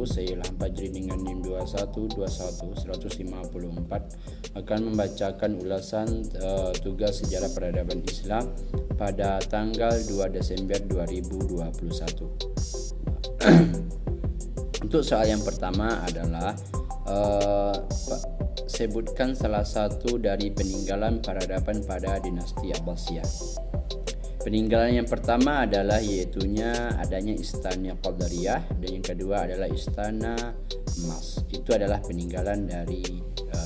Busayl Hajri dengan NIM 21211154 akan membacakan ulasan tugas sejarah peradaban Islam pada tanggal 2 Desember 2021. Untuk soal yang pertama adalah sebutkan salah satu dari peninggalan peradaban pada dinasti Abbasiyah. Peninggalan yang pertama adalah yaitunya adanya istana Qadariyah, dan yang kedua adalah istana emas. Itu adalah peninggalan dari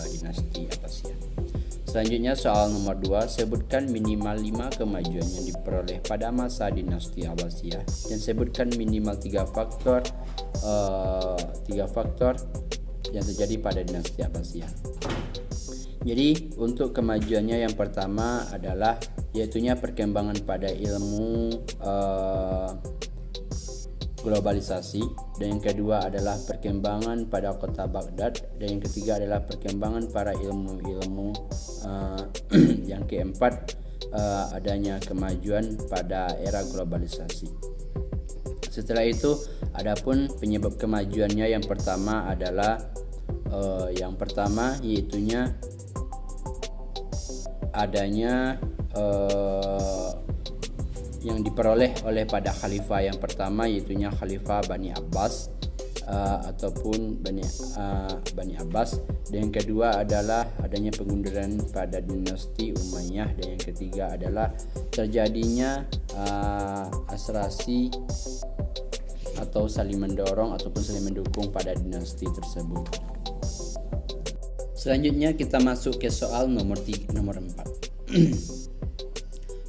dinasti Abbasiyah. Selanjutnya soal nomor 2, sebutkan minimal 5 kemajuan yang diperoleh pada masa dinasti Abbasiyah dan sebutkan minimal 3 faktor yang terjadi pada dinasti Abbasiyah. Jadi untuk kemajuannya yang pertama adalah yaitunya perkembangan pada ilmu globalisasi, dan yang kedua adalah perkembangan pada kota Baghdad, dan yang ketiga adalah perkembangan para ilmu-ilmu, yang keempat adanya kemajuan pada era globalisasi. Setelah itu adapun penyebab kemajuannya yang pertama adalah yaitunya adanya yang diperoleh oleh pada khalifah yang pertama, yaitunya Khalifah Bani Abbas ataupun Bani Abbas, dan yang kedua adalah adanya pengunduran pada dinasti Umayyah, dan yang ketiga adalah terjadinya asrasi atau saling mendorong ataupun saling mendukung pada dinasti tersebut. Selanjutnya kita masuk ke soal nomor 4.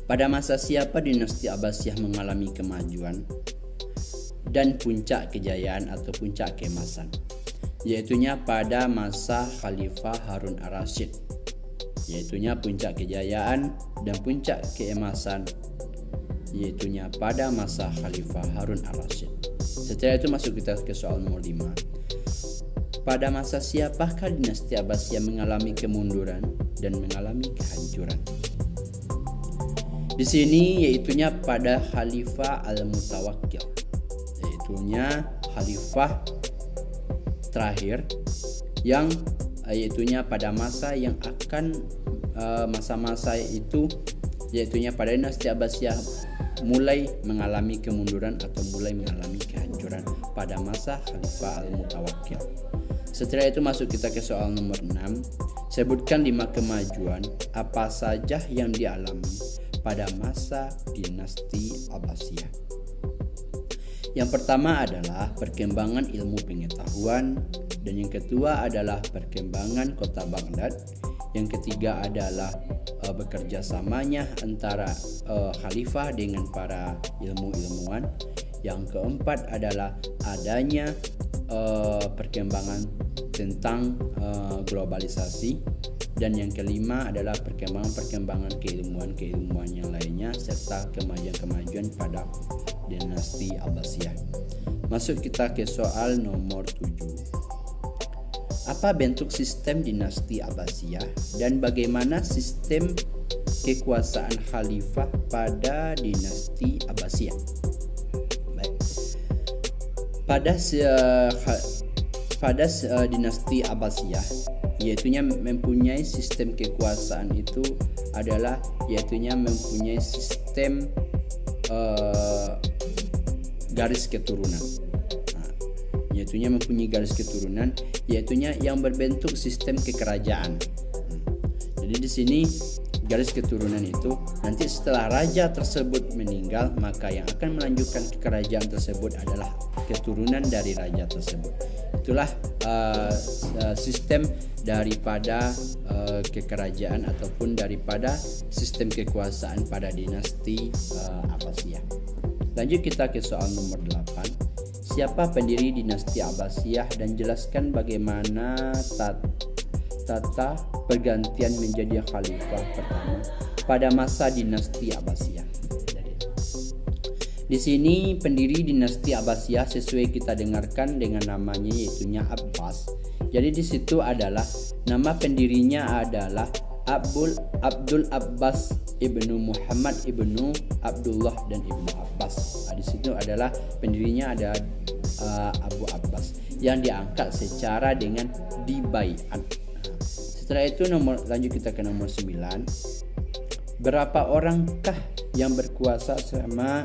Pada masa siapa dinasti Abbasiyah mengalami kemajuan dan puncak kejayaan atau puncak keemasan? Yaitunya pada masa Khalifah Harun ar-Rasyid. Yaitunya puncak kejayaan dan puncak keemasan yaitunya pada masa Khalifah Harun ar-Rasyid. Setelah itu masuk kita ke soal nomor 5. Pada masa siapakah dinasti Abbasiyah mengalami kemunduran dan mengalami kehancuran? Di sini yaitunya pada Khalifah Al-Mutawakkil, yaitunya khalifah terakhir yang yaitunya pada masa yang akan masa-masa itu yaitunya pada dinasti Abbasiyah mulai mengalami kemunduran atau mulai mengalami kehancuran pada masa Khalifah Al-Mutawakkil. Setelah itu masuk kita ke soal nomor 6. Sebutkan 5 kemajuan apa saja yang dialami pada masa dinasti Abbasiyah. Yang pertama adalah perkembangan ilmu pengetahuan, dan yang kedua adalah perkembangan kota Baghdad. Yang ketiga adalah bekerja samanya antara khalifah dengan para ilmuwan. Yang keempat adalah adanya perkembangan tentang globalisasi, dan yang kelima adalah perkembangan keilmuan yang lainnya serta kemajuan pada dinasti Abbasiyah. Masuk kita ke soal nomor 7. Apa bentuk sistem dinasti Abbasiyah dan bagaimana sistem kekuasaan khalifah pada dinasti Abbasiyah? Baik. Pada dinasti Abbasiyah yaitunya mempunyai sistem kekuasaan itu adalah yaitunya mempunyai sistem garis keturunan. Yaitunya mempunyai garis keturunan yaitunya yang berbentuk sistem kekerajaan. Jadi di sini garis keturunan itu nanti setelah raja tersebut meninggal, maka yang akan melanjutkan kerajaan tersebut adalah keturunan dari raja tersebut. Itulah sistem daripada kekerajaan ataupun daripada sistem kekuasaan pada dinasti Abbasiyah. Lanjut kita ke soal nomor 8. Siapa pendiri dinasti Abbasiyah dan jelaskan bagaimana tata pergantian menjadi khalifah pertama pada masa dinasti Abbasiyah. Di sini pendiri dinasti Abbasiyah sesuai kita dengarkan dengan namanya yaitunya Abbas. Jadi di situ adalah nama pendirinya adalah Abdul Abbas ibnu Muhammad ibnu Abdullah dan ibnu Abbas. Di situ adalah pendirinya ada Abu Abbas yang diangkat secara dengan dibaiat. Setelah itu lanjut kita ke nomor 9. Berapa orangkah yang berkuasa selama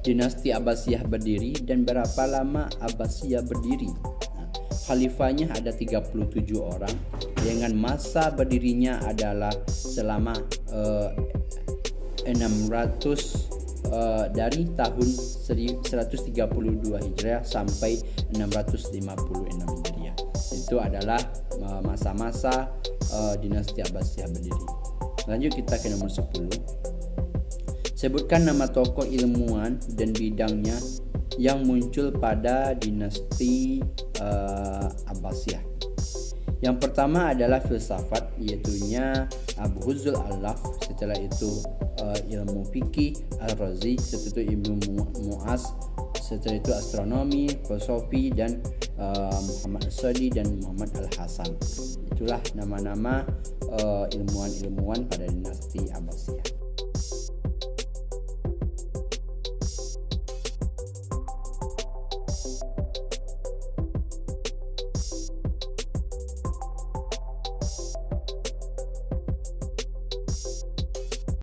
dinasti Abbasiyah berdiri dan berapa lama Abbasiyah berdiri? Khalifahnya ada 37 orang dengan masa berdirinya adalah selama 600 dari tahun 132 Hijriah sampai 656 Hijriah. Itu adalah masa-masa dinasti Abbasiyah berdiri. Lanjut kita ke nomor 10. Sebutkan nama tokoh ilmuwan dan bidangnya yang muncul pada dinasti Abbasiyah. Yang pertama adalah filsafat, yaitunya Abu Huzul Al-Laf. Setelah itu ilmu fikih Al-Razi. Setelah itu Ibnu Mu'az. Setelah itu astronomi, filosofi, dan Muhammad As-Sadi dan Muhammad Al-Hasan. Itulah nama-nama ilmuwan-ilmuwan pada dinasti Abbasiyah.